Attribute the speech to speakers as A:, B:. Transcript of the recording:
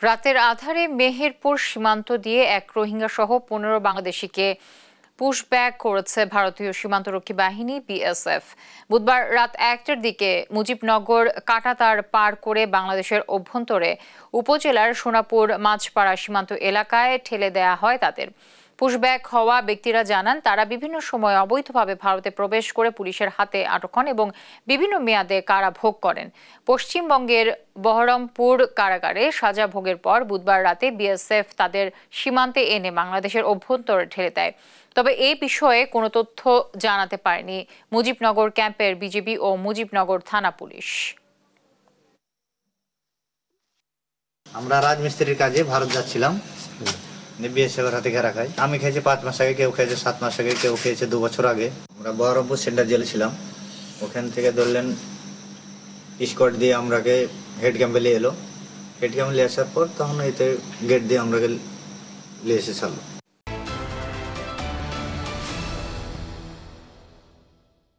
A: রাতের আঁধারে মেহেরপুর সীমান্ত দিয়ে এক রোহিঙ্গা সহ ১৫ বাংলাদেশিকে পুশব্যাক করেছে ভারতীয় সীমান্তরক্ষী বাহিনী বিএসএফ। বুধবার রাত ১টার দিকে মুজিবনগর কাঁটাতার পার করে বাংলাদেশের অভ্যন্তরে উপজেলার সোনাপুর মাঝপাড়া সীমান্ত এলাকায় ঠেলে দেয়া হয় তাদের। পুশব্যাক হওয়া ব্যক্তিরা জানান, তারা বিভিন্ন সময় অবৈধভাবে ভারতে প্রবেশ করে পুলিশের হাতে আটক হন এবং বিভিন্ন মেয়াদে কারা ভোগ করেন। পশ্চিমবঙ্গের বহরমপুর কারাগারে সাজা ভোগের পর বুধবার রাতে বিএসএফ তাদের সীমান্তে এনে বাংলাদেশের অভ্যন্তরে ঠেলে দেয়। তবে এই বিষয়ে কোনো তথ্য জানাতে পারেনি মুজিবনগর ক্যাম্পের বিজিবি ও মুজিবনগর থানা পুলিশ।
B: আমরা রাজমিস্ত্রির কাজে ভারত যাচ্ছিলাম, বিএসএফের হাতে ঘেরা খাই। আমি খেয়েছি 5 মাস আগে, কেউ খেয়েছে 7 মাস আগে, কেউ খেয়েছে 2 বছর আগে। আমরা বহরমপুর সেন্টার জেলে ছিলাম, ওখান থেকে ধরলেন স্কোয়াড দিয়ে আমরাকে হেড ক্যাম্পে নিয়ে এলো। হেড ক্যাম্পে নিয়ে আসার পর তখন এতে গেট দিয়ে আমরাকে নিয়ে এসে ছাড়লো।